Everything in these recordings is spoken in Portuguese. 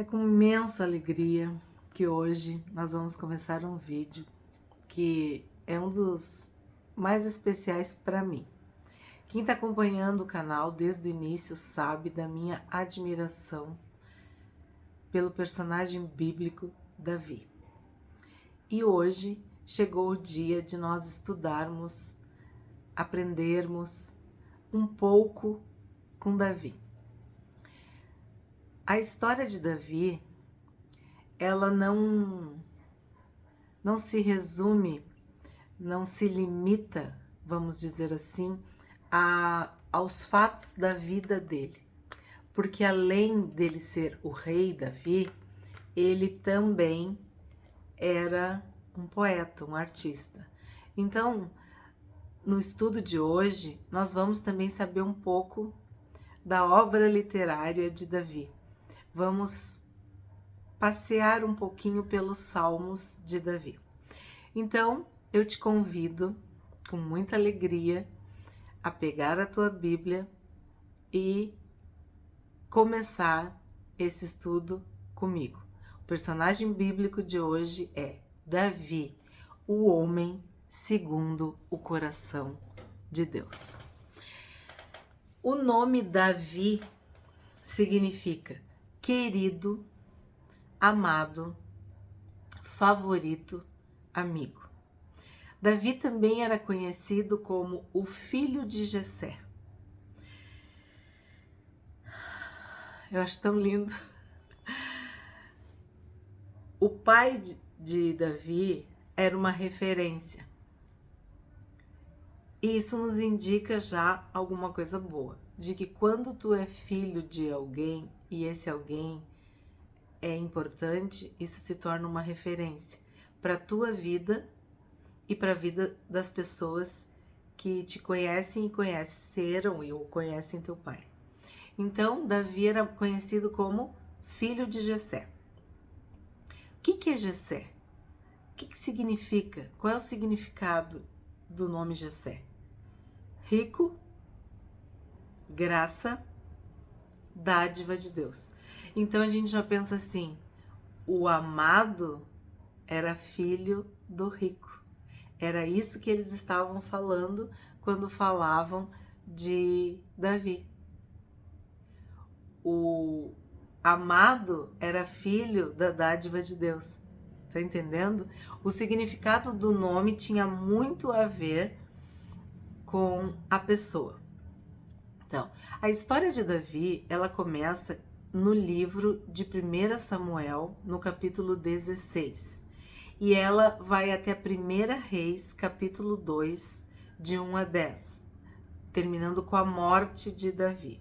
É com imensa alegria que hoje nós vamos começar um vídeo que é um dos mais especiais para mim. Quem está acompanhando o canal desde o início sabe da minha admiração pelo personagem bíblico Davi. E hoje chegou o dia de nós estudarmos, aprendermos um pouco com Davi. A história de Davi, ela não se resume, não se limita, vamos dizer assim, aos fatos da vida dele. Porque além dele ser o rei Davi, ele também era um poeta, um artista. Então, no estudo de hoje, nós vamos também saber um pouco da obra literária de Davi. Vamos passear um pouquinho pelos Salmos de Davi. Então, eu te convido, com muita alegria, a pegar a tua Bíblia e começar esse estudo comigo. O personagem bíblico de hoje é Davi, o homem segundo o coração de Deus. O nome Davi significa querido, amado, favorito, amigo. Davi também era conhecido como o filho de Jessé. Eu acho tão lindo. O pai de Davi era uma referência. E isso nos indica já alguma coisa boa, de que quando tu é filho de alguém e esse alguém é importante, isso se torna uma referência para a tua vida e para a vida das pessoas que te conhecem e conheceram ou conhecem teu pai. Então, Davi era conhecido como filho de Jessé. O que é Jessé? O que significa? Qual é o significado do nome Jessé? Rico, graça, dádiva de Deus. Então a gente já pensa assim, o amado era filho do rico. Era isso que eles estavam falando quando falavam de Davi. O amado era filho da dádiva de Deus. Tá entendendo? O significado do nome tinha muito a ver com a pessoa. Então, a história de Davi, ela começa no livro de 1 Samuel, no capítulo 16. E ela vai até 1 Reis, capítulo 2, de 1 a 10, terminando com a morte de Davi.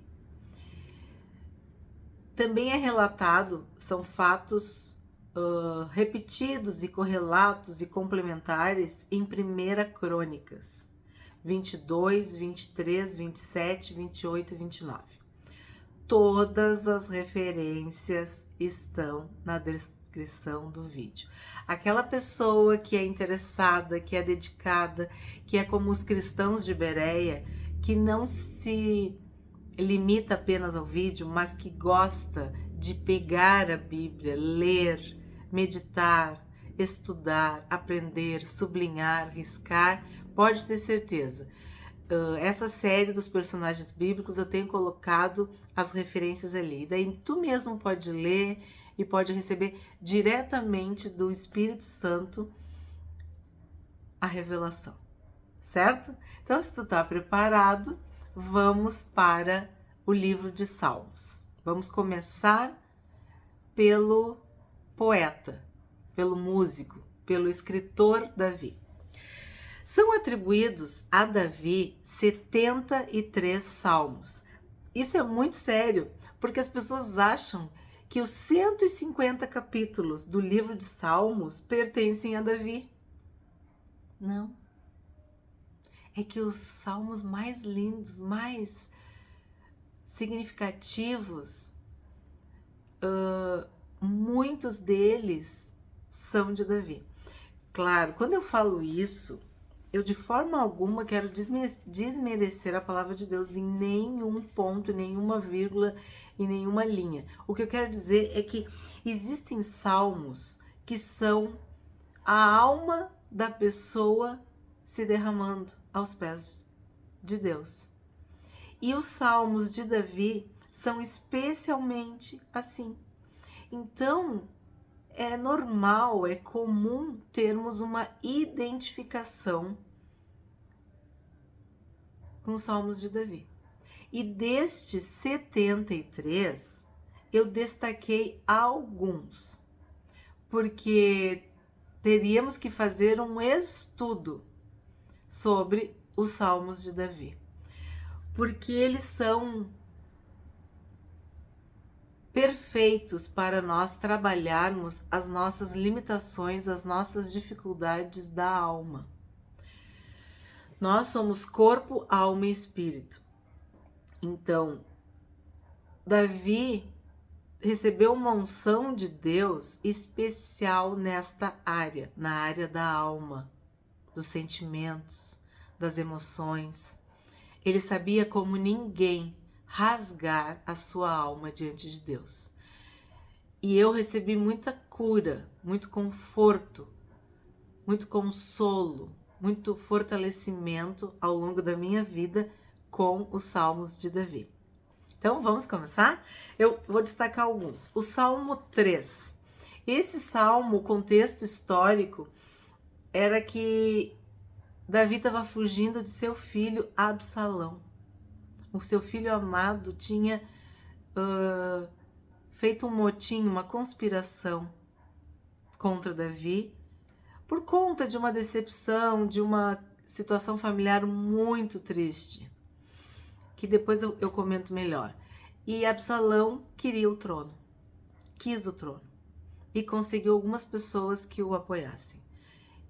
Também é relatado, são fatos repetidos e correlatos e complementares em 1 Crônicas 22, 23, 27, 28 e 29. Todas as referências estão na descrição do vídeo. Aquela pessoa que é interessada, que é dedicada, que é como os cristãos de Bereia, que não se limita apenas ao vídeo, mas que gosta de pegar a Bíblia, ler, meditar, estudar, aprender, sublinhar, riscar, pode ter certeza. Essa série dos personagens bíblicos eu tenho colocado as referências ali. Daí tu mesmo pode ler e pode receber diretamente do Espírito Santo a revelação, certo? Então, se tu tá preparado, vamos para o livro de Salmos. Vamos começar pelo poeta, pelo músico, pelo escritor Davi. São atribuídos a Davi 73 salmos. Isso é muito sério, porque as pessoas acham que os 150 capítulos do livro de Salmos pertencem a Davi. Não. É que os salmos mais lindos, mais significativos, muitos deles são de Davi. Claro, quando eu falo isso, eu de forma alguma quero desmerecer a palavra de Deus em nenhum ponto, em nenhuma vírgula, em nenhuma linha. O que eu quero dizer é que existem salmos que são a alma da pessoa se derramando aos pés de Deus. E os salmos de Davi são especialmente assim. Então, é normal, é comum termos uma identificação com os salmos de Davi. E destes 73, eu destaquei alguns, porque teríamos que fazer um estudo sobre os salmos de Davi, porque eles são perfeitos para nós trabalharmos as nossas limitações, as nossas dificuldades da alma. Nós somos corpo, alma e espírito. Então, Davi recebeu uma unção de Deus especial nesta área, na área da alma, dos sentimentos, das emoções. Ele sabia como ninguém rasgar a sua alma diante de Deus. E eu recebi muita cura, muito conforto, muito consolo, muito fortalecimento ao longo da minha vida com os salmos de Davi. Então vamos começar? Eu vou destacar alguns. O Salmo 3. Esse salmo, o contexto histórico era que Davi estava fugindo de seu filho Absalão. O seu filho amado tinha feito um motim, uma conspiração contra Davi, por conta de uma decepção, de uma situação familiar muito triste, que depois eu comento melhor. E Absalão queria o trono, quis o trono, e conseguiu algumas pessoas que o apoiassem.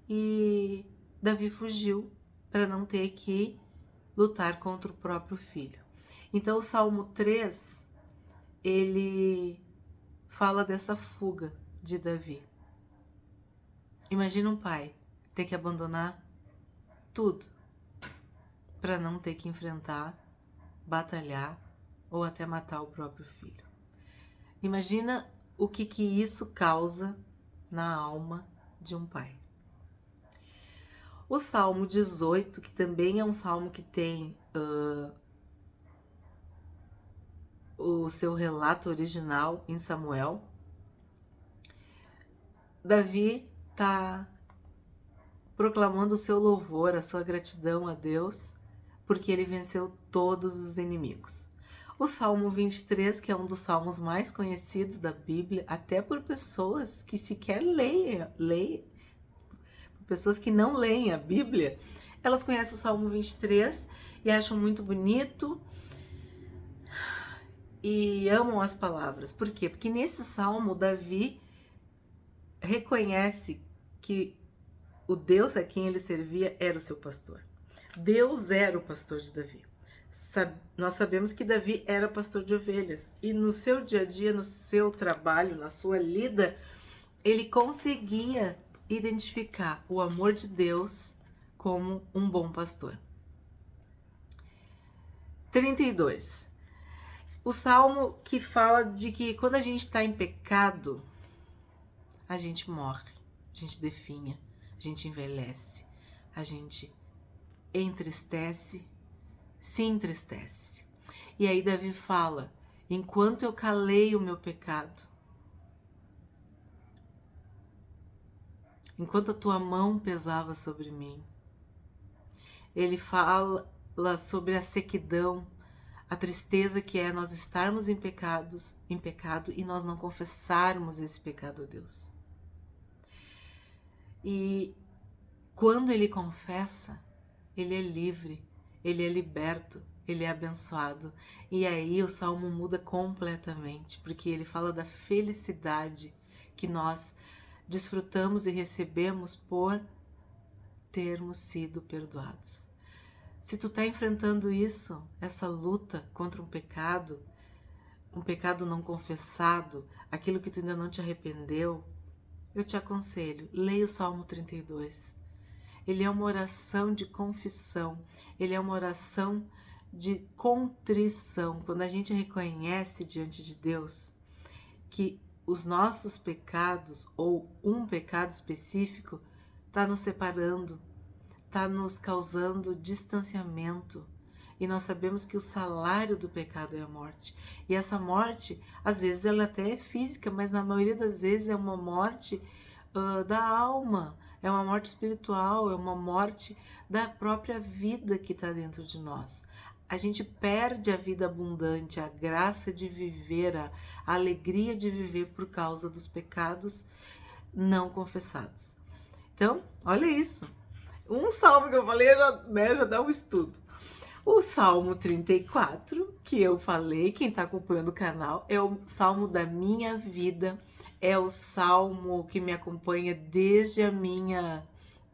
E Davi fugiu para não ter que lutar contra o próprio filho. Então o Salmo 3, ele fala dessa fuga de Davi. Imagina um pai ter que abandonar tudo para não ter que enfrentar, batalhar ou até matar o próprio filho. Imagina o que isso causa na alma de um pai. O Salmo 18, que também é um salmo que tem o seu relato original em Samuel, Davi está proclamando o seu louvor, a sua gratidão a Deus, porque ele venceu todos os inimigos. O Salmo 23, que é um dos salmos mais conhecidos da Bíblia, até por pessoas que sequer leem, pessoas que não leem a Bíblia, elas conhecem o Salmo 23 e acham muito bonito e amam as palavras. Por quê? Porque nesse salmo, Davi reconhece que o Deus a quem ele servia era o seu pastor. Deus era o pastor de Davi. Nós sabemos que Davi era pastor de ovelhas e no seu dia a dia, no seu trabalho, na sua lida, ele conseguia identificar o amor de Deus como um bom pastor. 32. O salmo que fala de que quando a gente está em pecado, a gente morre, a gente definha, a gente envelhece, a gente entristece, se entristece. E aí Davi fala: enquanto eu calei o meu pecado, enquanto a tua mão pesava sobre mim. Ele fala sobre a sequidão, a tristeza que é nós estarmos em pecado e nós não confessarmos esse pecado a Deus. E quando ele confessa, ele é livre, ele é liberto, ele é abençoado. E aí o salmo muda completamente, porque ele fala da felicidade que nós desfrutamos e recebemos por termos sido perdoados. Se tu está enfrentando isso, essa luta contra um pecado não confessado, aquilo que tu ainda não te arrependeu, eu te aconselho, leia o Salmo 32. ele é uma oração de confissão, ele é uma oração de contrição. Quando a gente reconhece diante de Deus que os nossos pecados, ou um pecado específico, está nos separando, está nos causando distanciamento. E nós sabemos que o salário do pecado é a morte. E essa morte, às vezes ela até é física, mas na maioria das vezes é uma morte da alma, é uma morte espiritual, é uma morte da própria vida que está dentro de nós. A gente perde a vida abundante, a graça de viver, a alegria de viver por causa dos pecados não confessados. Então, olha isso. Um salmo que eu falei já dá um estudo. O Salmo 34, que eu falei, quem está acompanhando o canal, é o Salmo da minha vida, é o Salmo que me acompanha desde a minha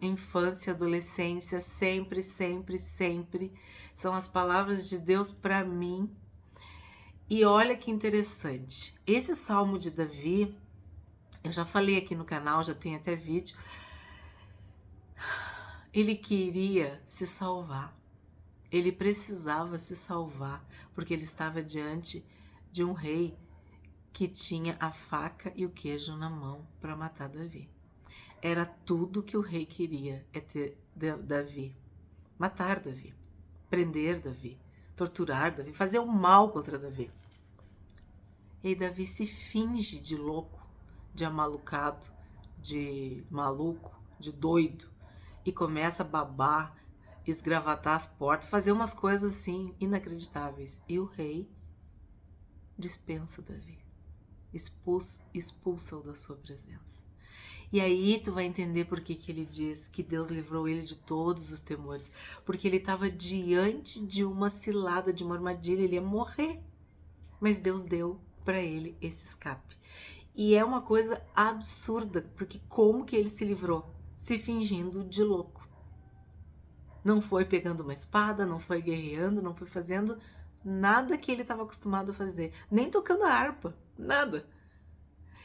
infância, adolescência, sempre, sempre, sempre. São as palavras de Deus para mim. E olha que interessante, esse Salmo de Davi, eu já falei aqui no canal, já tem até vídeo, ele queria se salvar. Ele precisava se salvar, porque ele estava diante de um rei que tinha a faca e o queijo na mão para matar Davi. Era tudo que o rei queria, é ter Davi, matar Davi, prender Davi, torturar Davi, fazer o mal contra Davi. E Davi se finge de louco, de amalucado, de maluco, de doido, e começa a babar, esgravatar as portas, fazer umas coisas assim inacreditáveis. E o rei dispensa Davi, expulsa-o da sua presença. E aí tu vai entender por que ele diz que Deus livrou ele de todos os temores, porque ele estava diante de uma cilada, de uma armadilha, ele ia morrer, mas Deus deu para ele esse escape. E é uma coisa absurda, porque como que ele se livrou? Se fingindo de louco. Não foi pegando uma espada, não foi guerreando, não foi fazendo nada que ele estava acostumado a fazer. Nem tocando a harpa, nada.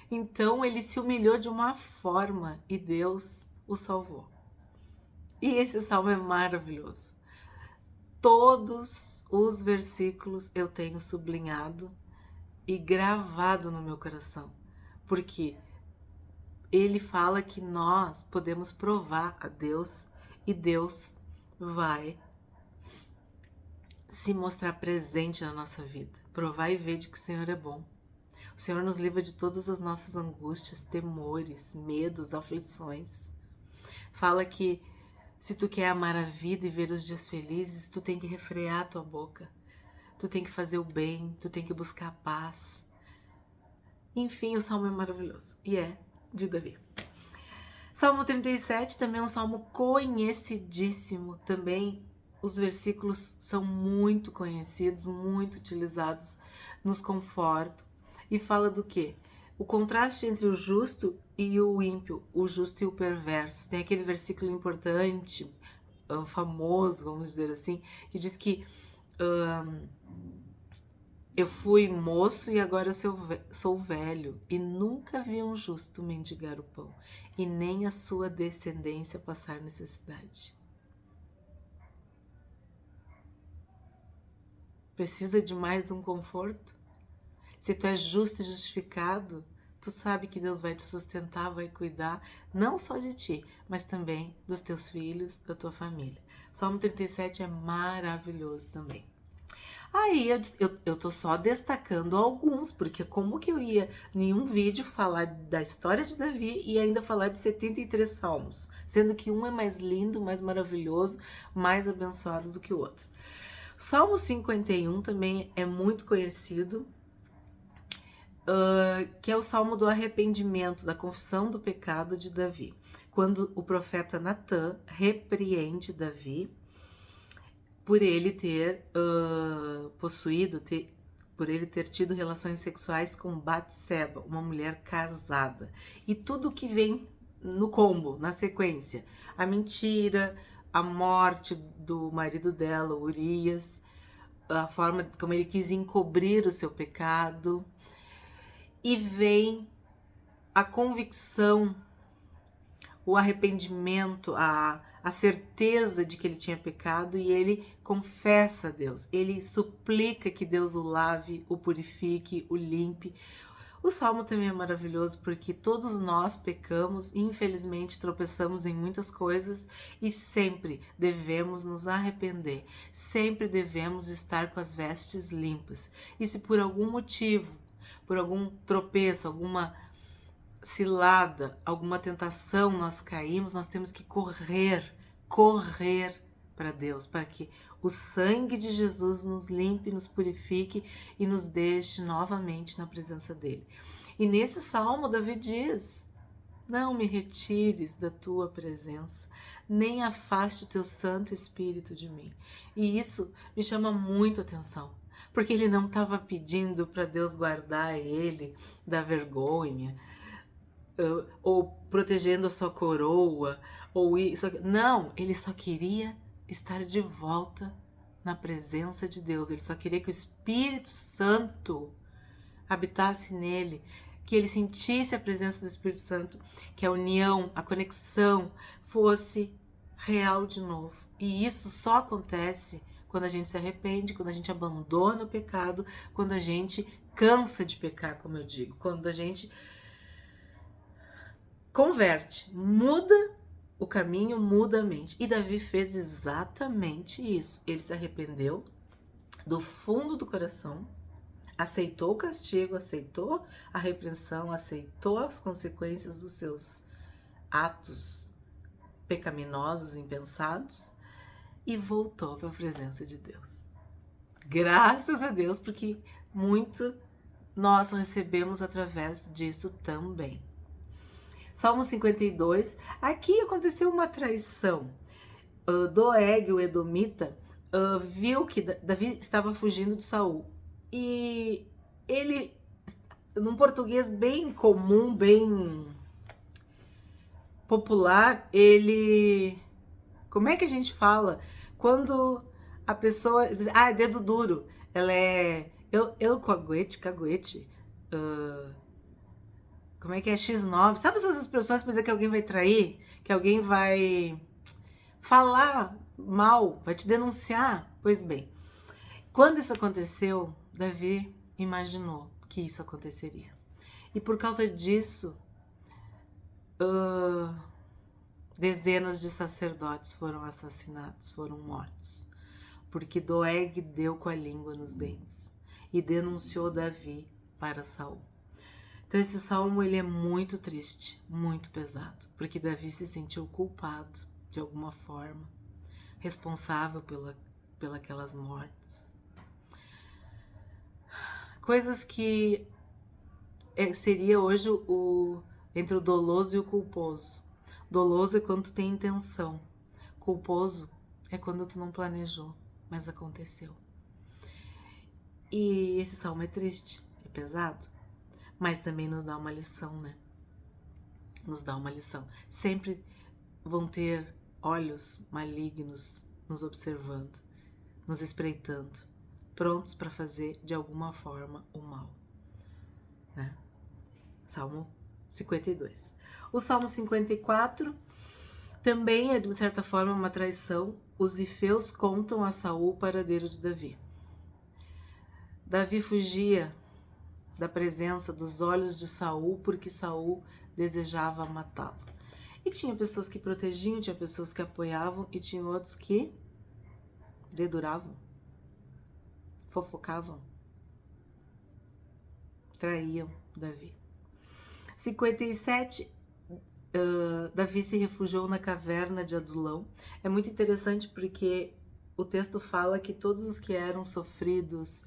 Então ele se humilhou de uma forma e Deus o salvou. E esse salmo é maravilhoso. Todos os versículos eu tenho sublinhado e gravado no meu coração. Porque ele fala que nós podemos provar a Deus e Deus vai se mostrar presente na nossa vida. Provar e ver de que o Senhor é bom. O Senhor nos livra de todas as nossas angústias, temores, medos, aflições. Fala que se tu quer amar a vida e ver os dias felizes, tu tem que refrear a tua boca. Tu tem que fazer o bem, tu tem que buscar a paz. Enfim, o salmo é maravilhoso. E é de Davi. Salmo 37 também é um salmo conhecidíssimo. Também os versículos são muito conhecidos, muito utilizados, nos confortam. E fala do quê? O contraste entre o justo e o ímpio, o justo e o perverso. Tem aquele versículo importante, famoso, vamos dizer assim, que diz que eu fui moço e agora eu sou velho, e nunca vi um justo mendigar o pão, e nem a sua descendência passar necessidade. Precisa de mais um conforto? Se tu é justo e justificado, tu sabe que Deus vai te sustentar, vai cuidar, não só de ti, mas também dos teus filhos, da tua família. Salmo 37 é maravilhoso também. Aí eu tô só destacando alguns, porque como que eu ia em um vídeo falar da história de Davi e ainda falar de 73 salmos, sendo que um é mais lindo, mais maravilhoso, mais abençoado do que o outro. Salmo 51 também é muito conhecido, que é o salmo do arrependimento, da confissão do pecado de Davi, quando o profeta Natã repreende Davi por ele ter por ele ter tido relações sexuais com Batseba, uma mulher casada. E tudo que vem no combo, na sequência, a mentira, a morte do marido dela, Urias, a forma como ele quis encobrir o seu pecado, e vem a convicção, o arrependimento, a certeza de que ele tinha pecado e ele confessa a Deus. Ele suplica que Deus o lave, o purifique, o limpe. O Salmo também é maravilhoso porque todos nós pecamos e infelizmente tropeçamos em muitas coisas e sempre devemos nos arrepender, sempre devemos estar com as vestes limpas. E se por algum motivo, por algum tropeço, alguma cilada, alguma tentação nós caímos, nós temos que correr para Deus, para que o sangue de Jesus nos limpe, nos purifique e nos deixe novamente na presença dele. E nesse salmo, Davi diz: não me retires da tua presença, nem afaste o teu Santo Espírito de mim. E isso me chama muito a atenção, porque ele não estava pedindo para Deus guardar ele da vergonha, ou protegendo a sua coroa, ou isso. Não, ele só queria estar de volta na presença de Deus. Ele só queria que o Espírito Santo habitasse nele, que ele sentisse a presença do Espírito Santo, que a união, a conexão fosse real de novo. E isso só acontece quando a gente se arrepende, quando a gente abandona o pecado, quando a gente cansa de pecar, como eu digo, quando a gente converte, muda o caminho, muda a mente. E Davi fez exatamente isso. Ele se arrependeu do fundo do coração, aceitou o castigo, aceitou a repreensão, aceitou as consequências dos seus atos pecaminosos, impensados, e voltou para a presença de Deus. Graças a Deus, porque muito nós recebemos através disso também. Salmo 52, aqui aconteceu uma traição. Doeg, o edomita, viu que Davi estava fugindo de Saul. E ele, num português bem comum, bem popular, ele... Como é que a gente fala? Quando a pessoa diz, é dedo duro, ela é... Eu caguete... Como é que é? X9. Sabe essas expressões para dizer que alguém vai trair? Que alguém vai falar mal, vai te denunciar? Pois bem, quando isso aconteceu, Davi imaginou que isso aconteceria. E por causa disso, dezenas de sacerdotes foram assassinados, foram mortos. Porque Doeg deu com a língua nos dentes e denunciou Davi para Saul. Então esse salmo ele é muito triste, muito pesado, porque Davi se sentiu culpado de alguma forma, responsável pelas mortes. Coisas que seria hoje entre o doloso e o culposo. Doloso é quando tu tem intenção, culposo é quando tu não planejou, mas aconteceu. E esse salmo é triste, é pesado, mas também nos dá uma lição, né? Nos dá uma lição. Sempre vão ter olhos malignos nos observando, nos espreitando, prontos para fazer de alguma forma o mal, né? Salmo 52. O Salmo 54 também é, de certa forma, uma traição. Os ifeus contam a Saul o paradeiro de Davi. Davi fugia da presença dos olhos de Saul porque Saul desejava matá-lo. E tinha pessoas que protegiam, tinha pessoas que apoiavam e tinha outros que deduravam, fofocavam, traíam Davi. 57, Davi se refugiou na caverna de Adulão. É muito interessante porque o texto fala que todos os que eram sofridos,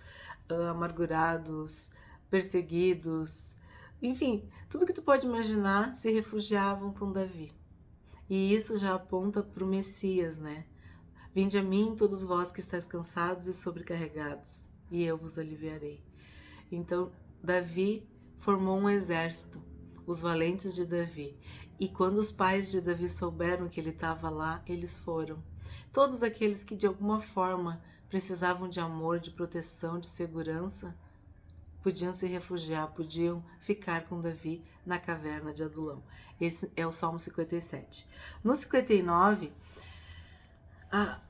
amargurados, perseguidos, enfim, tudo que tu pode imaginar se refugiavam com Davi. E isso já aponta para o Messias, né? Vinde a mim todos vós que estáis cansados e sobrecarregados, e eu vos aliviarei. Então, Davi formou um exército, os valentes de Davi. E quando os pais de Davi souberam que ele estava lá, eles foram. Todos aqueles que de alguma forma precisavam de amor, de proteção, de segurança, podiam se refugiar, podiam ficar com Davi na caverna de Adulão. Esse é o Salmo 57. No 59, a,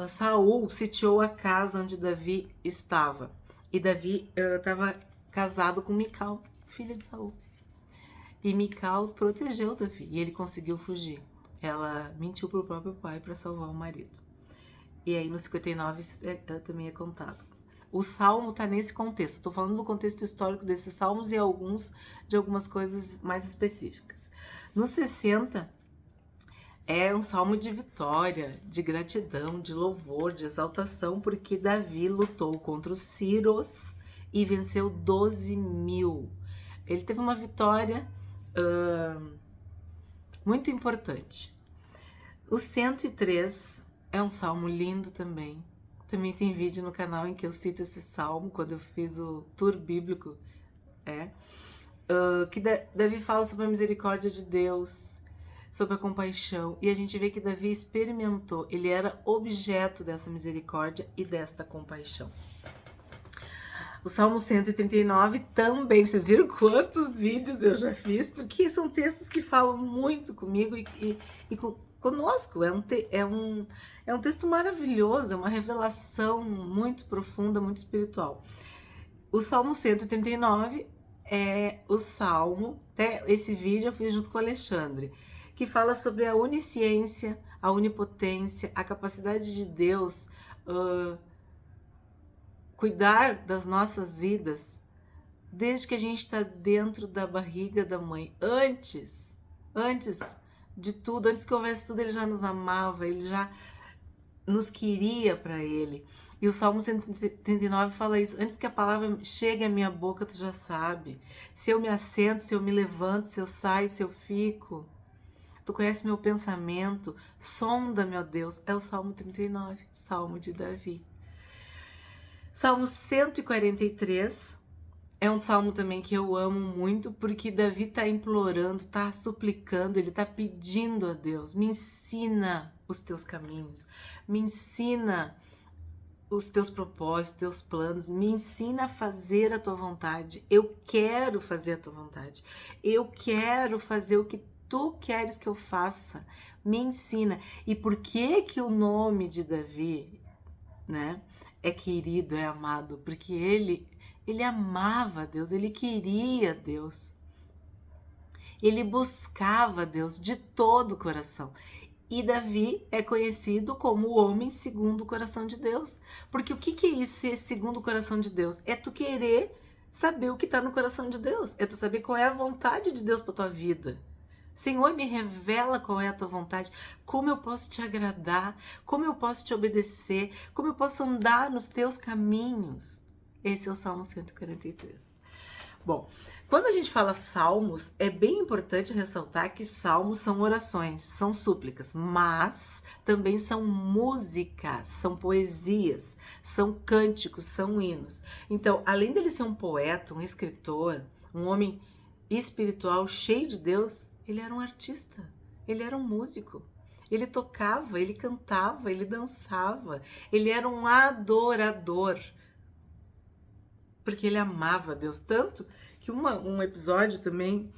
Saul sitiou a casa onde Davi estava. E Davi estava casado com Mical, filha de Saul. E Mical protegeu Davi e ele conseguiu fugir. Ela mentiu para o próprio pai para salvar o marido. E aí no 59 isso também é contado. O salmo está nesse contexto. Estou falando do contexto histórico desses salmos e algumas coisas mais específicas. No 60 é um salmo de vitória, de gratidão, de louvor, de exaltação, porque Davi lutou contra os sírios e venceu 12.000. Ele teve uma vitória muito importante. O 103 é um salmo lindo também. Também tem vídeo no canal em que eu cito esse salmo, quando eu fiz o tour bíblico. Que Davi fala sobre a misericórdia de Deus, sobre a compaixão. E a gente vê que Davi experimentou, ele era objeto dessa misericórdia e desta compaixão. O Salmo 139 também, vocês viram quantos vídeos eu já fiz? Porque são textos que falam muito comigo e conosco. É um texto maravilhoso, é uma revelação muito profunda, muito espiritual. O Salmo 139 é o salmo, até esse vídeo eu fiz junto com o Alexandre, que fala sobre a onisciência, a onipotência, a capacidade de Deus cuidar das nossas vidas desde que a gente está dentro da barriga da mãe. Antes de tudo, antes que houvesse tudo, ele já nos amava, ele já nos queria para ele. E o Salmo 139 fala isso: antes que a palavra chegue à minha boca, tu já sabe. Se eu me assento, se eu me levanto, se eu saio, se eu fico. Tu conhece meu pensamento, sonda-me, ó Deus. É o Salmo 39, Salmo de Davi. Salmo 143 é um salmo também que eu amo muito, porque Davi está implorando, está suplicando, ele está pedindo a Deus: me ensina os teus caminhos, me ensina os teus propósitos, teus planos, me ensina a fazer a tua vontade. Eu quero fazer a tua vontade, eu quero fazer o que tu queres que eu faça, me ensina. E por que o nome de Davi, né, é querido, é amado? Porque ele amava Deus, ele queria Deus, ele buscava Deus de todo o coração. E Davi é conhecido como o homem segundo o coração de Deus. Porque o que é isso, ser segundo o coração de Deus? É tu querer saber o que está no coração de Deus, é tu saber qual é a vontade de Deus para tua vida. Senhor, me revela qual é a tua vontade, como eu posso te agradar, como eu posso te obedecer, como eu posso andar nos teus caminhos. Esse é o Salmo 143. Bom, quando a gente fala salmos, é bem importante ressaltar que salmos são orações, são súplicas, mas também são músicas, são poesias, são cânticos, são hinos. Então, além dele ser um poeta, um escritor, um homem espiritual cheio de Deus, ele era um artista, ele era um músico, ele tocava, ele cantava, ele dançava, ele era um adorador, porque ele amava Deus tanto que um episódio também,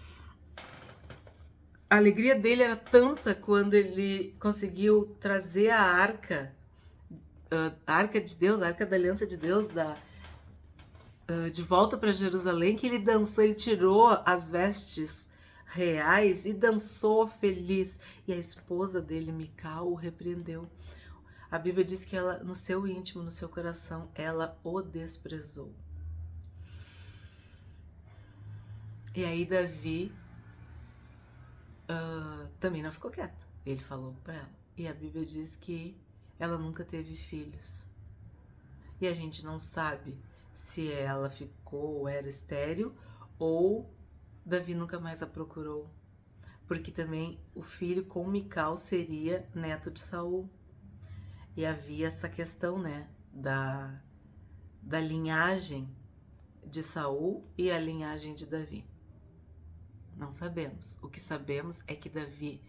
a alegria dele era tanta quando ele conseguiu trazer a arca de Deus, a arca da aliança de Deus, de volta para Jerusalém, que ele dançou, ele tirou as vestes reais e dançou feliz. E a esposa dele, Mical, o repreendeu. A Bíblia diz que ela, no seu íntimo, no seu coração, ela o desprezou. E aí Davi também não ficou quieto. Ele falou para ela. E a Bíblia diz que ela nunca teve filhos. E a gente não sabe se ela ficou ou era estéril, ou Davi nunca mais a procurou. Porque também o filho com Mical seria neto de Saul. E havia essa questão, né, da linhagem de Saul e a linhagem de Davi. Não sabemos. O que sabemos é que Davi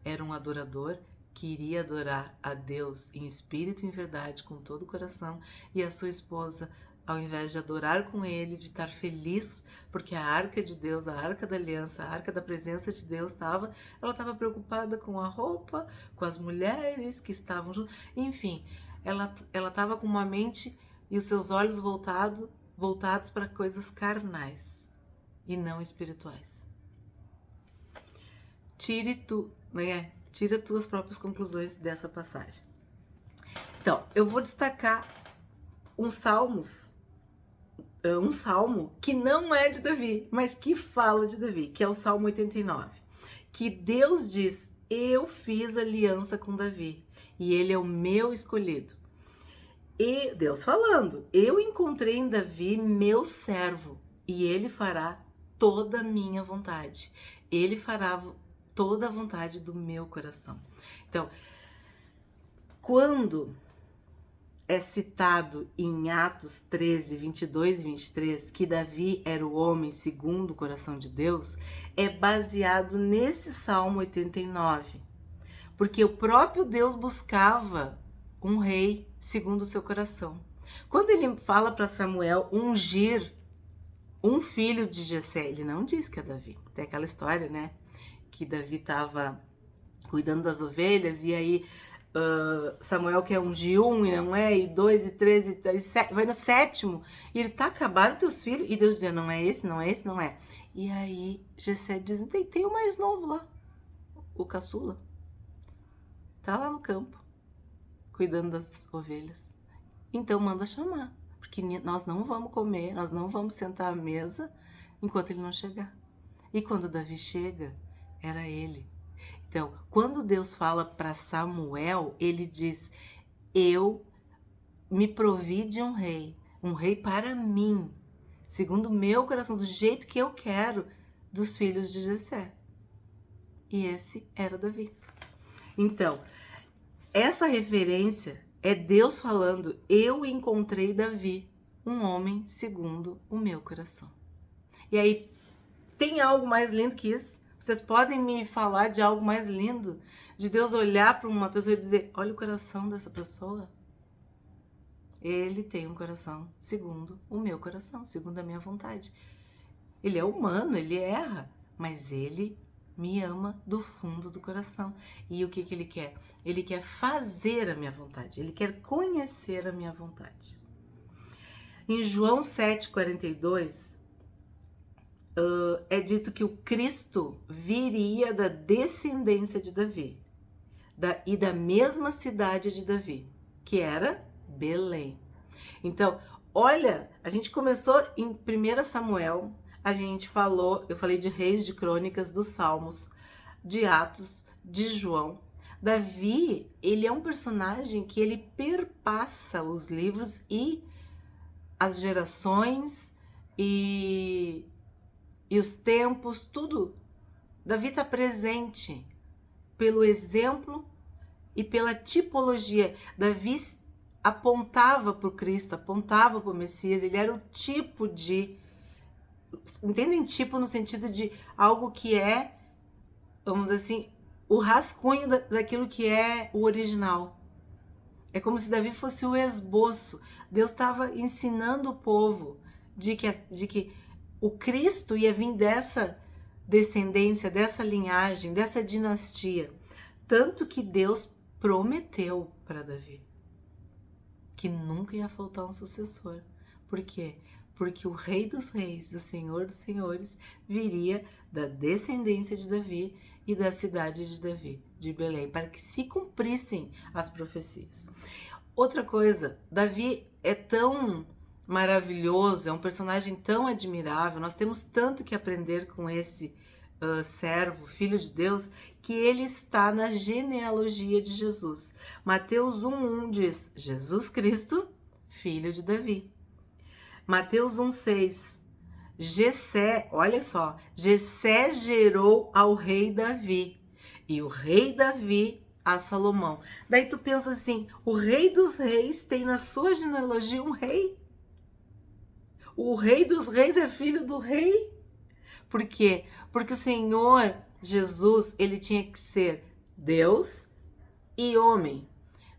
era um adorador, queria adorar a Deus em espírito e em verdade, com todo o coração, e a sua esposa ao invés de adorar com ele, de estar feliz, porque a arca de Deus, a arca da aliança, a arca da presença de Deus ela estava preocupada com a roupa, com as mulheres que estavam junto, enfim, ela estava com uma mente e os seus olhos voltados para coisas carnais e não espirituais. Tira as tuas próprias conclusões dessa passagem. Então, eu vou destacar um salmo que não é de Davi, mas que fala de Davi, que é o Salmo 89, que Deus diz: eu fiz aliança com Davi e ele é o meu escolhido. E Deus falando: eu encontrei em Davi meu servo e ele fará toda a minha vontade. Ele fará toda a vontade do meu coração. Então, quando é citado em Atos 13, 22 e 23 que Davi era o homem segundo o coração de Deus, é baseado nesse Salmo 89. Porque o próprio Deus buscava um rei segundo o seu coração. Quando ele fala para Samuel ungir um filho de Jessé, ele não diz que é Davi. Tem aquela história, né? Que Davi estava cuidando das ovelhas e aí Samuel quer ungir um e não é, e 2 e 3 e 7, vai no 7º e ele está acabando teus filhos, e Deus dizia: não é esse, não é esse, não é. E aí Jessé diz: tem o mais novo lá, o caçula, tá lá no campo cuidando das ovelhas, então manda chamar, porque nós não vamos comer, nós não vamos sentar à mesa enquanto ele não chegar. E quando Davi chega, era ele. Então, quando Deus fala para Samuel, ele diz: eu me provi de um rei para mim, segundo o meu coração, do jeito que eu quero, dos filhos de Jessé. E esse era Davi. Então, essa referência é Deus falando: eu encontrei Davi, um homem segundo o meu coração. E aí, tem algo mais lindo que isso? Vocês podem me falar de algo mais lindo? De Deus olhar para uma pessoa e dizer: olha o coração dessa pessoa. Ele tem um coração segundo o meu coração, segundo a minha vontade. Ele é humano, ele erra, mas ele me ama do fundo do coração. E o que ele quer? Ele quer fazer a minha vontade, ele quer conhecer a minha vontade. Em João 7,42, é dito que o Cristo viria da descendência de Davi e da mesma cidade de Davi, que era Belém. Então, olha, a gente começou em 1 Samuel, eu falei de Reis, de Crônicas, dos Salmos, de Atos, de João. Davi, ele é um personagem que ele perpassa os livros e as gerações e os tempos, tudo. Davi está presente pelo exemplo e pela tipologia. Davi apontava para o Cristo, apontava para o Messias, ele era o tipo de... Entendem? Tipo no sentido de algo que é, vamos dizer assim, o rascunho daquilo que é o original. É como se Davi fosse o esboço. Deus estava ensinando o povo de que o Cristo ia vir dessa descendência, dessa linhagem, dessa dinastia. Tanto que Deus prometeu para Davi que nunca ia faltar um sucessor. Por quê? Porque o Rei dos Reis, o Senhor dos Senhores, viria da descendência de Davi e da cidade de Davi, de Belém, para que se cumprissem as profecias. Outra coisa, Davi é tão maravilhoso, é um personagem tão admirável, nós temos tanto que aprender com esse servo, filho de Deus, que ele está na genealogia de Jesus. Mateus 1,1 diz: Jesus Cristo, filho de Davi. Mateus 1,6, Jessé, olha só, Jessé gerou ao rei Davi, e o rei Davi a Salomão. Daí tu pensa assim, o rei dos reis tem na sua genealogia um rei? O rei dos reis é filho do rei? Por quê? Porque o Senhor Jesus, ele tinha que ser Deus e homem.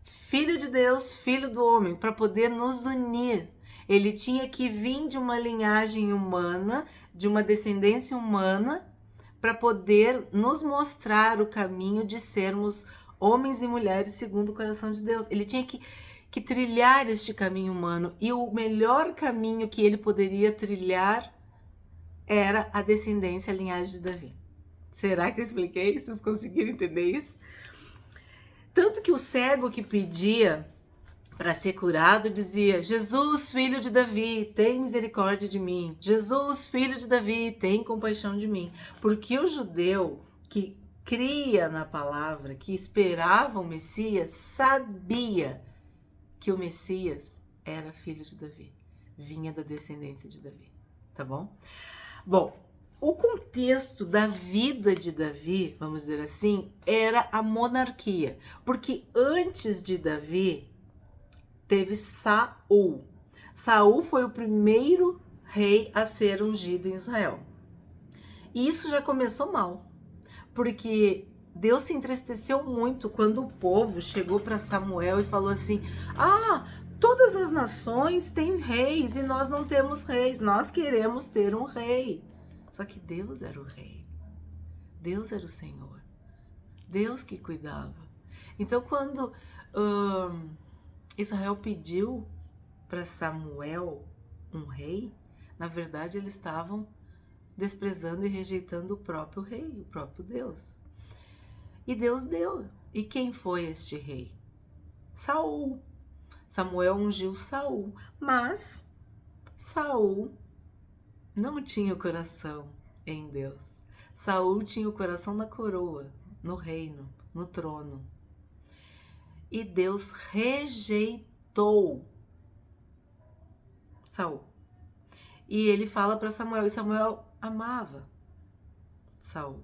Filho de Deus, filho do homem, para poder nos unir. Ele tinha que vir de uma linhagem humana, de uma descendência humana, para poder nos mostrar o caminho de sermos homens e mulheres segundo o coração de Deus. Ele tinha que trilhar este caminho humano. E o melhor caminho que ele poderia trilhar era a descendência, a linhagem de Davi. Será que eu expliquei? Vocês conseguiram entender isso? Tanto que o cego que pedia para ser curado dizia: Jesus, filho de Davi, tem misericórdia de mim. Jesus, filho de Davi, tem compaixão de mim. Porque o judeu que cria na palavra, que esperava o Messias, sabia que o Messias era filho de Davi, vinha da descendência de Davi, tá bom? Bom, o contexto da vida de Davi, vamos dizer assim, era a monarquia, porque antes de Davi teve Saul. Saul foi o primeiro rei a ser ungido em Israel. E isso já começou mal, porque Deus se entristeceu muito quando o povo chegou para Samuel e falou assim: todas as nações têm reis e nós não temos reis, nós queremos ter um rei. Só que Deus era o rei, Deus era o Senhor, Deus que cuidava. Então quando Israel pediu para Samuel um rei, na verdade eles estavam desprezando e rejeitando o próprio rei, o próprio Deus. E Deus deu. E quem foi este rei? Saul. Samuel ungiu Saul, mas Saul não tinha o coração em Deus. Saul tinha o coração na coroa, no reino, no trono. E Deus rejeitou Saul. E ele fala para Samuel, e Samuel amava Saul.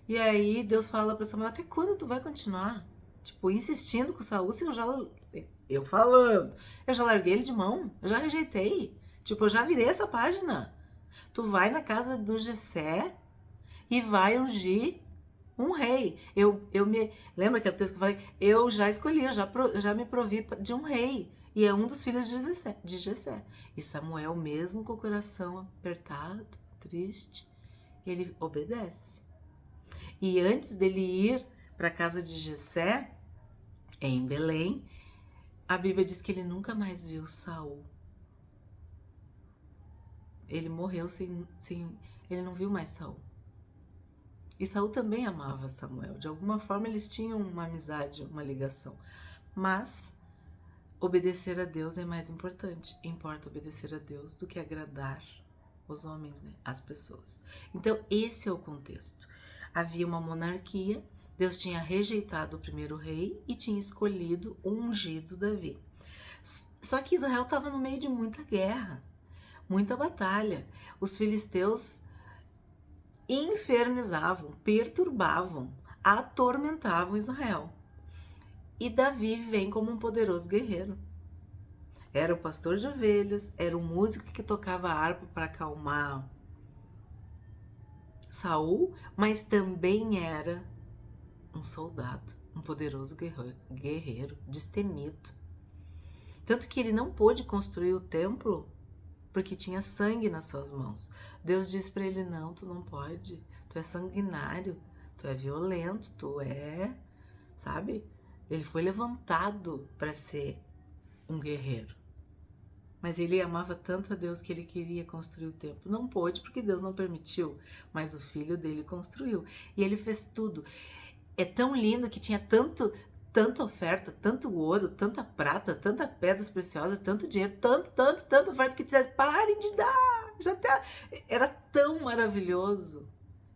E aí Deus fala para Samuel: até quando tu vai continuar? Tipo, insistindo com Saul, se eu já larguei ele de mão, eu já rejeitei. Tipo, eu já virei essa página. Tu vai na casa do Jessé e vai ungir um rei. Lembra aquele texto que eu falei? Eu já escolhi, eu já me provi de um rei. E é um dos filhos de Jessé. E Samuel, mesmo com o coração apertado, triste, ele obedece. E antes dele ir para a casa de Jessé, em Belém, a Bíblia diz que ele nunca mais viu Saul. Ele morreu ele não viu mais Saul. E Saul também amava Samuel. De alguma forma eles tinham uma amizade, uma ligação. Mas obedecer a Deus é mais importante. Importa obedecer a Deus do que agradar os homens, né? As pessoas. Então esse é o contexto. Havia uma monarquia, Deus tinha rejeitado o primeiro rei e tinha escolhido o ungido Davi. Só que Israel estava no meio de muita guerra, muita batalha. Os filisteus infernizavam, perturbavam, atormentavam Israel. E Davi vem como um poderoso guerreiro. Era o pastor de ovelhas, era o músico que tocava harpa para acalmar Saul, mas também era um soldado, um poderoso guerreiro, destemido. Tanto que ele não pôde construir o templo porque tinha sangue nas suas mãos. Deus disse para ele: não, tu não pode, tu é sanguinário, tu é violento, tu é, sabe? Ele foi levantado para ser um guerreiro. Mas ele amava tanto a Deus que ele queria construir o templo. Não pôde porque Deus não permitiu, mas o filho dele construiu. E ele fez tudo. É tão lindo que tinha tanta oferta, tanto ouro, tanta prata, tanta pedras preciosas, tanto dinheiro, tanta oferta que dizia: parem de dar. Era tão maravilhoso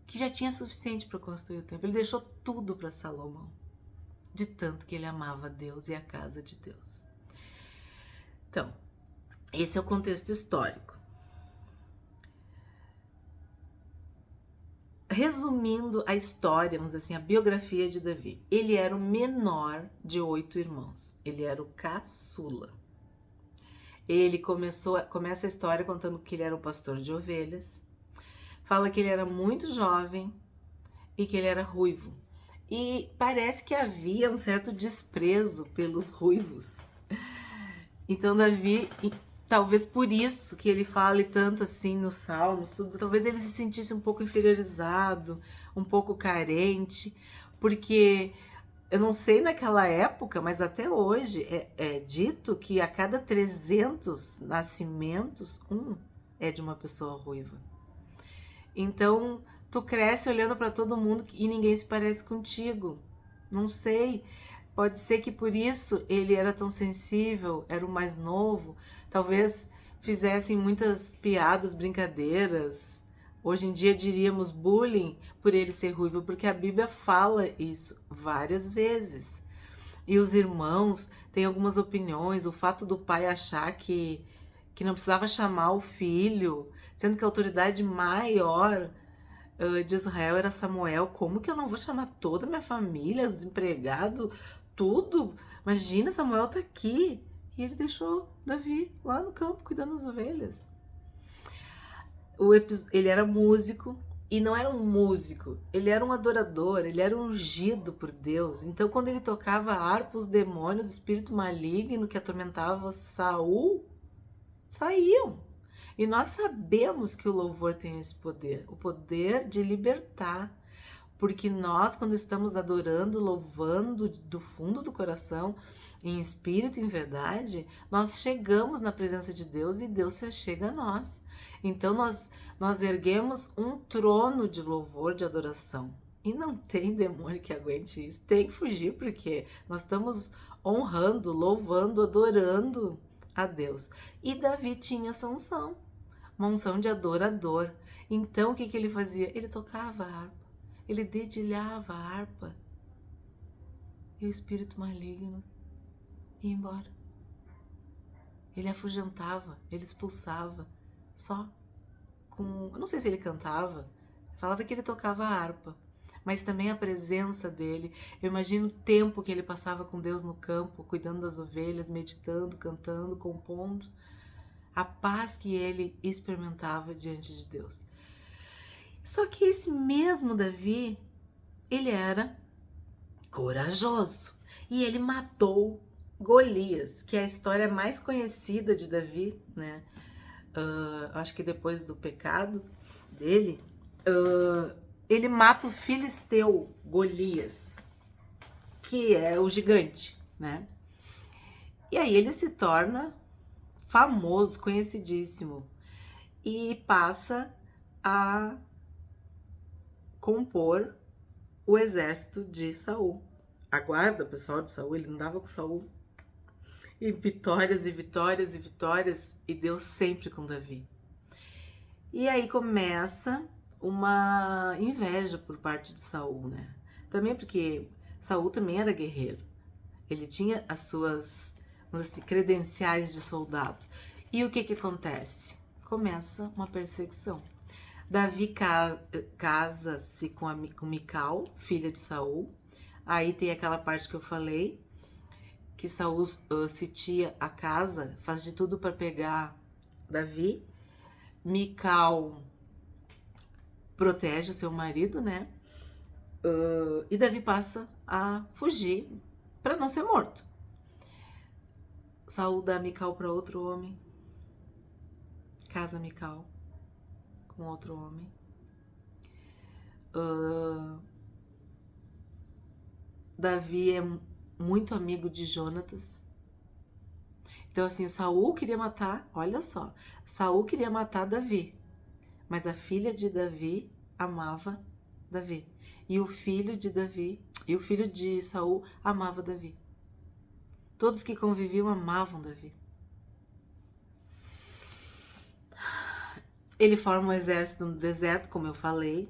que já tinha suficiente para construir o templo. Ele deixou tudo para Salomão, de tanto que ele amava Deus e a casa de Deus. Então, esse é o contexto histórico. Resumindo a história, vamos dizer assim, a biografia de Davi. Ele era o menor de 8 irmãos. Ele era o caçula. Ele começa a história contando que ele era um pastor de ovelhas. Fala que ele era muito jovem e que ele era ruivo. E parece que havia um certo desprezo pelos ruivos. Então Davi talvez por isso que ele fale tanto assim nos Salmos, tudo, talvez ele se sentisse um pouco inferiorizado, um pouco carente, porque eu não sei naquela época, mas até hoje é dito que a cada 300 nascimentos, um é de uma pessoa ruiva. Então, tu cresce olhando para todo mundo e ninguém se parece contigo. Não sei. Pode ser que por isso ele era tão sensível, era o mais novo. Talvez fizessem muitas piadas, brincadeiras. Hoje em dia diríamos bullying por ele ser ruivo, porque a Bíblia fala isso várias vezes. E os irmãos têm algumas opiniões. O fato do pai achar que não precisava chamar o filho, sendo que a autoridade maior de Israel era Samuel. Como que eu não vou chamar toda a minha família, os empregados, tudo? Imagina, Samuel tá aqui. E ele deixou Davi lá no campo, cuidando das ovelhas. Ele era músico, e não era um músico, ele era um adorador, ele era ungido por Deus. Então, quando ele tocava a harpa, os demônios, o espírito maligno que atormentava Saul, saíam. E nós sabemos que o louvor tem esse poder, o poder de libertar. Porque nós, quando estamos adorando, louvando do fundo do coração, em espírito e em verdade, nós chegamos na presença de Deus e Deus se achega a nós. Então nós erguemos um trono de louvor, de adoração. E não tem demônio que aguente isso. Tem que fugir, porque nós estamos honrando, louvando, adorando a Deus. E Davi tinha essa unção, uma unção de adorador. Então o que ele fazia? Ele tocava a harpa. Ele dedilhava a harpa e o espírito maligno ia embora. Ele afugentava, ele expulsava, só com... Eu não sei se ele cantava, falava que ele tocava a harpa, mas também a presença dele. Eu imagino o tempo que ele passava com Deus no campo, cuidando das ovelhas, meditando, cantando, compondo, a paz que ele experimentava diante de Deus. Só que esse mesmo Davi, ele era corajoso e ele matou Golias, que é a história mais conhecida de Davi, né? Acho que depois do pecado dele, ele mata o filisteu Golias, que é o gigante, né? E aí ele se torna famoso, conhecidíssimo, e passa a compor o exército de Saul. A guarda, o pessoal de Saul, ele andava com Saul. E vitórias e vitórias e vitórias, e Deus sempre com Davi. E aí começa uma inveja por parte de Saul, né? Também porque Saul também era guerreiro. Ele tinha as suas, vamos dizer assim, credenciais de soldado. E o que acontece? Começa uma perseguição. Davi casa-se com Mical, filha de Saul. Aí tem aquela parte que eu falei, que Saul sitia a casa, faz de tudo para pegar Davi. Mical protege o seu marido, né? E Davi passa a fugir para não ser morto. Saul dá Mical para outro homem, casa Mical com outro homem. Davi é muito amigo de Jonatas. Então assim, Saul queria matar, olha só, Saul queria matar Davi, mas a filha de Davi amava Davi. E o filho de Saul amava Davi. Todos que conviviam amavam Davi. Ele forma um exército no deserto, como eu falei.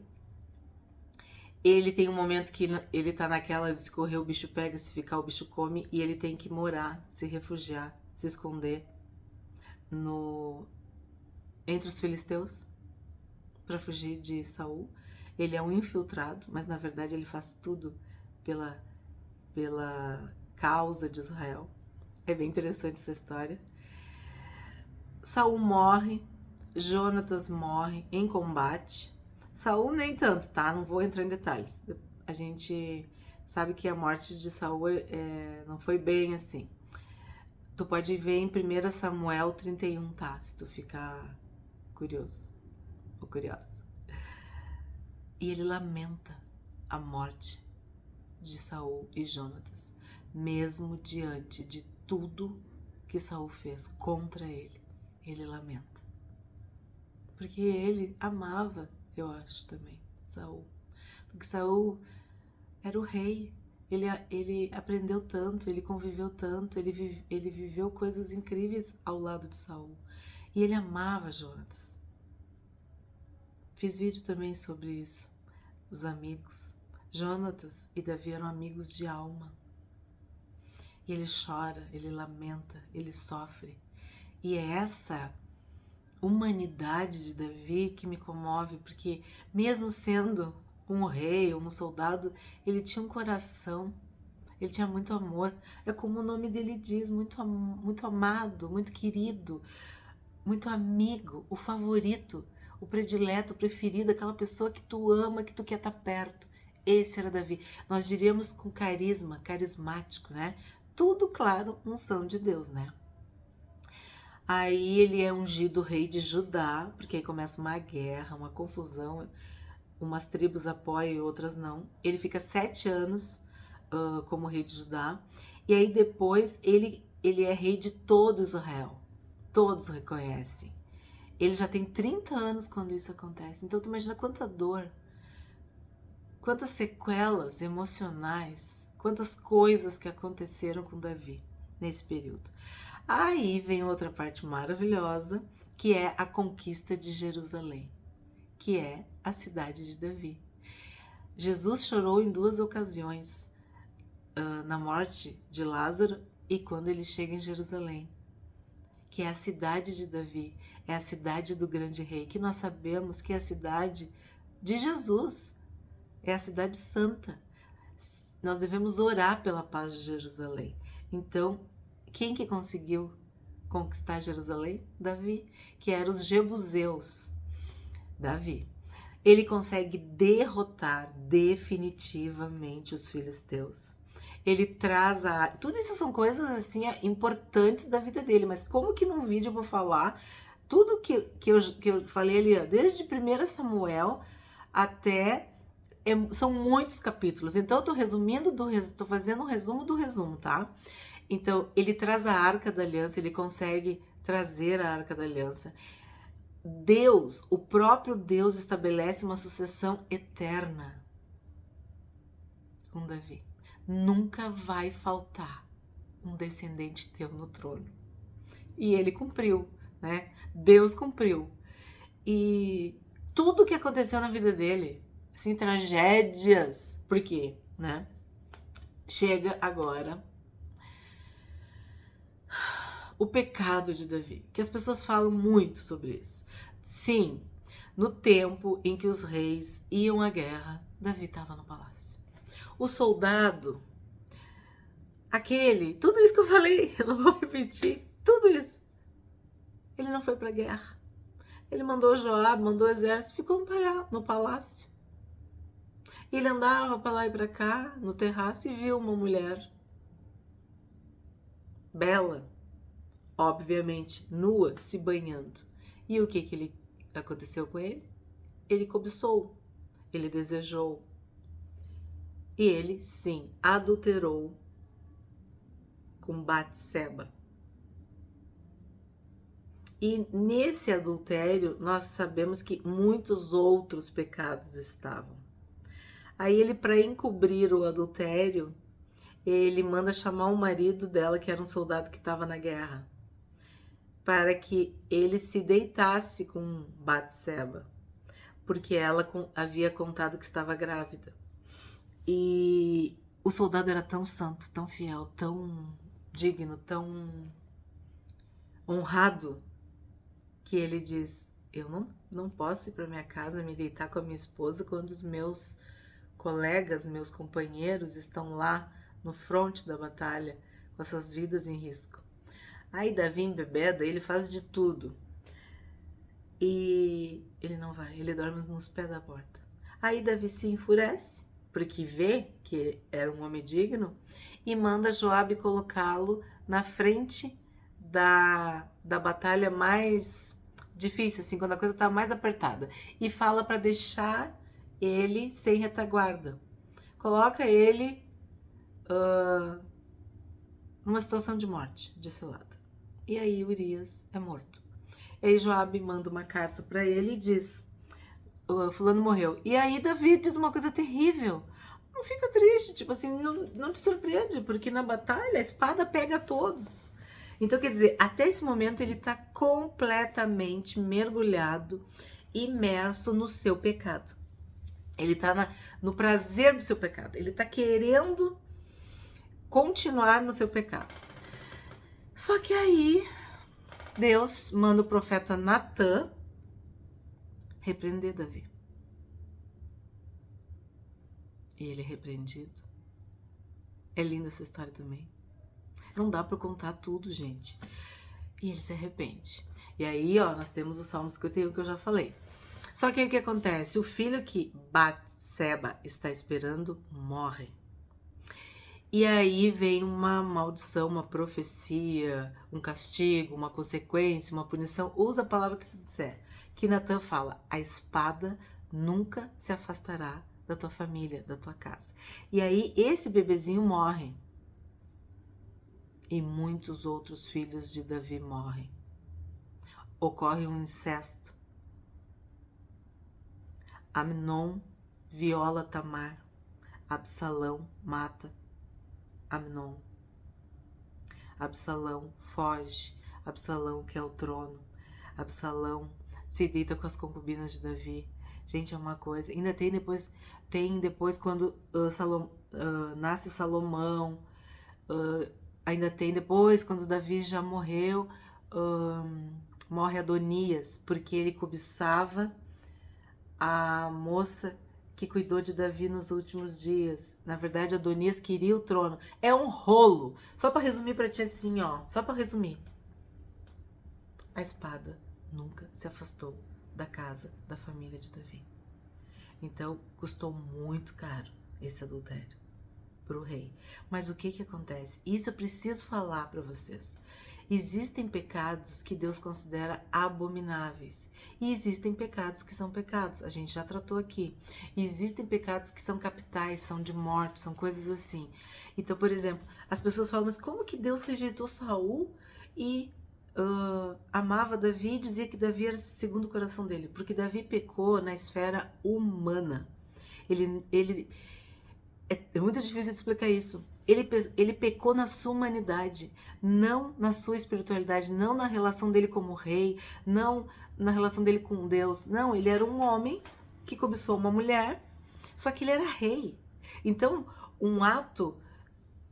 Ele tem um momento que ele tá naquela de se correr o bicho pega, se ficar o bicho come, e ele tem que morar, se refugiar, se esconder entre os filisteus para fugir de Saul. Ele é um infiltrado, mas na verdade ele faz tudo pela causa de Israel. É bem interessante essa história. Saul morre, Jonatas morre em combate. Saul nem tanto, tá? Não vou entrar em detalhes. A gente sabe que a morte de Saul não foi bem assim. Tu pode ver em 1 Samuel 31, tá? Se tu ficar curioso ou curiosa. E ele lamenta a morte de Saul e Jonatas, mesmo diante de tudo que Saul fez contra ele. Ele lamenta. Porque ele amava, eu acho também, Saul. Porque Saul era o rei. Ele aprendeu tanto, ele conviveu tanto, ele viveu coisas incríveis ao lado de Saul. E ele amava Jonatas. Fiz vídeo também sobre isso. Os amigos. Jonatas e Davi eram amigos de alma. E ele chora, ele lamenta, ele sofre. E é essa humanidade de Davi que me comove, porque mesmo sendo um rei, um soldado, ele tinha um coração, ele tinha muito amor. É como o nome dele diz, muito amado, muito querido, muito amigo, o favorito, o predileto, o preferido, aquela pessoa que tu ama, que tu quer estar perto. Esse era Davi. Nós diríamos com carisma, carismático, né? Tudo, claro, unção de Deus, né? Aí ele é ungido rei de Judá, porque aí começa uma guerra, uma confusão, umas tribos apoiam e outras não. Ele fica 7 anos como rei de Judá, e aí depois ele é rei de todo Israel. Todos o reconhecem. Ele já tem 30 anos quando isso acontece. Então tu imagina quanta dor, quantas sequelas emocionais, quantas coisas que aconteceram com Davi nesse período. Aí vem outra parte maravilhosa, que é a conquista de Jerusalém, que é a cidade de Davi. Jesus chorou em 2 ocasiões, na morte de Lázaro e quando ele chega em Jerusalém, que é a cidade de Davi, é a cidade do grande rei, que nós sabemos que é a cidade de Jesus, é a cidade santa. Nós devemos orar pela paz de Jerusalém. Então, quem que conseguiu conquistar Jerusalém? Davi, que eram os jebuseus. Davi. Ele consegue derrotar definitivamente os filisteus. Ele traz tudo isso são coisas assim importantes da vida dele, mas como que num vídeo eu vou falar tudo que eu falei ali, ó, desde 1 Samuel até... são muitos capítulos, então eu tô resumindo, tô fazendo um resumo do resumo, tá? Então, ele traz a Arca da Aliança, ele consegue trazer a Arca da Aliança. Deus, o próprio Deus, estabelece uma sucessão eterna com Davi. Nunca vai faltar um descendente teu no trono. E ele cumpriu, né? Deus cumpriu. E tudo que aconteceu na vida dele, assim, tragédias, por quê, né? Chega agora o pecado de Davi, que as pessoas falam muito sobre isso. Sim, no tempo em que os reis iam à guerra, Davi estava no palácio. O soldado, tudo isso que eu falei, eu não vou repetir, tudo isso. Ele não foi para a guerra. Ele mandou Joabe, mandou o exército, ficou no palácio. Ele andava para lá e para cá, no terraço, e viu uma mulher bela, obviamente nua, se banhando. E o que aconteceu com ele? Ele cobiçou, ele desejou. E ele, sim, adulterou com Batseba. E nesse adultério, nós sabemos que muitos outros pecados estavam. Aí ele, para encobrir o adultério, ele manda chamar o marido dela, que era um soldado que estava na guerra, para que ele se deitasse com Batseba, porque ela havia contado que estava grávida. E o soldado era tão santo, tão fiel, tão digno, tão honrado, que ele diz: eu não posso ir para minha casa me deitar com a minha esposa quando os meus colegas, meus companheiros estão lá no fronte da batalha com as suas vidas em risco. Aí Davi, embebeda, ele faz de tudo. E ele não vai, ele dorme nos pés da porta. Aí Davi se enfurece, porque vê que era um homem digno, e manda Joabe colocá-lo na frente da batalha mais difícil, assim, quando a coisa tá mais apertada. E fala para deixar ele sem retaguarda. Coloca ele numa situação de morte, de cilada. E aí Urias é morto. E aí Joabe manda uma carta para ele e diz: fulano morreu. E aí Davi diz uma coisa terrível. Não fica triste, tipo assim, não te surpreende, porque na batalha a espada pega todos. Então, quer dizer, até esse momento ele está completamente mergulhado, imerso no seu pecado. Ele está no prazer do seu pecado. Ele está querendo continuar no seu pecado. Só que aí Deus manda o profeta Natã repreender Davi. E ele é repreendido. É linda essa história também. Não dá para contar tudo, gente. E ele se arrepende. E aí, ó, nós temos o Salmo 51 que eu já falei. Só que aí o que acontece? O filho que Batseba está esperando morre. E aí vem uma maldição, uma profecia, um castigo, uma consequência, uma punição. Usa a palavra que tu disser. Que Natã fala: a espada nunca se afastará da tua família, da tua casa. E aí esse bebezinho morre. E muitos outros filhos de Davi morrem. Ocorre um incesto. Amnon viola Tamar. Absalão mata Amnon. Absalão foge. Absalão quer o trono. Absalão se deita com as concubinas de Davi. Gente, é uma coisa. Ainda tem depois quando nasce Salomão. Ainda tem depois, quando Davi já morreu, morre Adonias, porque ele cobiçava a moça que cuidou de Davi nos últimos dias. Na verdade, Adonias queria o trono. É um rolo. Só para resumir para ti assim, ó. Só para resumir. A espada nunca se afastou da casa, da família de Davi. Então, custou muito caro esse adultério para o rei. Mas o que acontece? Isso eu preciso falar para vocês. Existem pecados que Deus considera abomináveis. E existem pecados que são pecados. A gente já tratou aqui. E existem pecados que são capitais, são de morte, são coisas assim. Então, por exemplo, as pessoas falam: mas como que Deus rejeitou Saul e amava Davi e dizia que Davi era segundo o coração dele? Porque Davi pecou na esfera humana. É muito difícil de explicar isso. Ele pecou na sua humanidade, não na sua espiritualidade, não na relação dele como rei, não na relação dele com Deus. Não, ele era um homem que cobiçou uma mulher, só que ele era rei. Então, um ato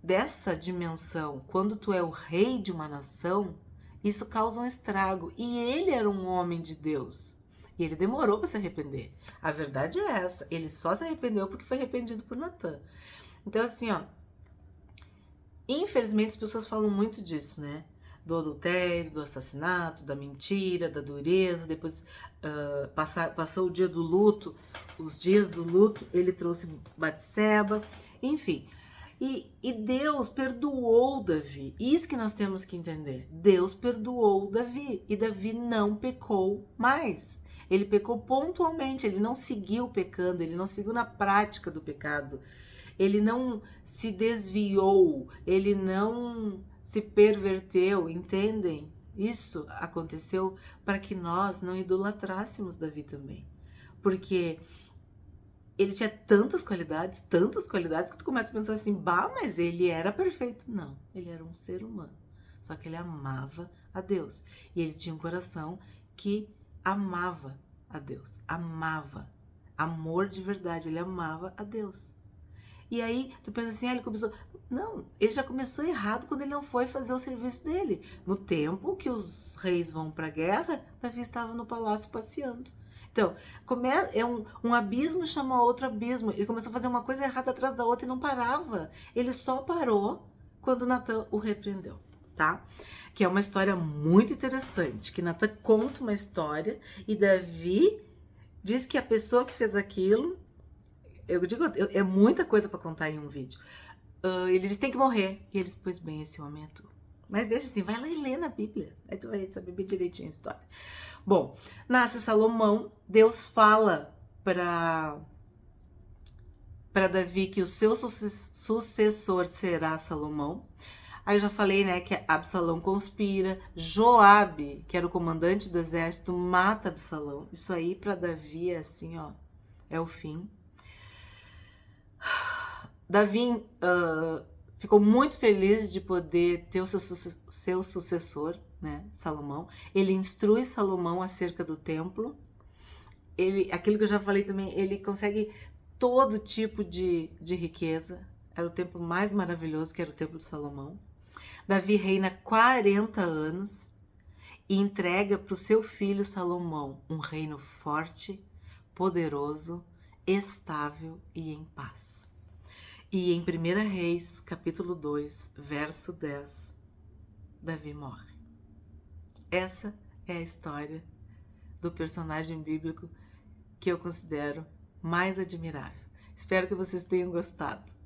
dessa dimensão, quando tu é o rei de uma nação, isso causa um estrago. E ele era um homem de Deus. E ele demorou para se arrepender. A verdade é essa. Ele só se arrependeu porque foi arrependido por Natã. Então, assim, ó. Infelizmente, as pessoas falam muito disso, né? Do adultério, do assassinato, da mentira, da dureza. Depois passou o dia do luto. Os dias do luto, ele trouxe Batseba. Enfim. E Deus perdoou Davi. Isso que nós temos que entender. Deus perdoou Davi. E Davi não pecou mais. Ele pecou pontualmente, ele não seguiu pecando, ele não seguiu na prática do pecado, ele não se desviou, ele não se perverteu, entendem? Isso aconteceu para que nós não idolatrássemos Davi também, porque ele tinha tantas qualidades que tu começa a pensar assim: bah, mas ele era perfeito. Não, ele era um ser humano, só que ele amava a Deus, e ele tinha um coração que amava a Deus, amava, amor de verdade, ele amava a Deus. E aí tu pensa assim: ele começou. Não, ele já começou errado quando ele não foi fazer o serviço dele. No tempo que os reis vão para a guerra, Davi estava no palácio passeando. Então, um abismo chama outro abismo. Ele começou a fazer uma coisa errada atrás da outra e não parava. Ele só parou quando Natã o repreendeu, tá? Que é uma história muito interessante, que Natã conta uma história e Davi diz que a pessoa que fez aquilo, eu digo, é muita coisa para contar em um vídeo. Ele diz: tem que morrer. E eles: pois bem, esse homem é tu. Mas deixa assim, vai lá e lê na Bíblia. Aí tu vai saber bem direitinho a história. Bom, nasce Salomão, Deus fala para Davi que o seu sucessor será Salomão. Aí eu já falei, né, que Absalão conspira, Joabe, que era o comandante do exército, mata Absalão. Isso aí para Davi é assim, ó, é o fim. Davi ficou muito feliz de poder ter o seu sucessor, né, Salomão. Ele instrui Salomão acerca do templo. Aquilo que eu já falei também, ele consegue todo tipo de riqueza. Era o templo mais maravilhoso, que era o templo de Salomão. Davi reina 40 anos e entrega para o seu filho Salomão um reino forte, poderoso, estável e em paz. E em 1 Reis, capítulo 2, verso 10, Davi morre. Essa é a história do personagem bíblico que eu considero mais admirável. Espero que vocês tenham gostado.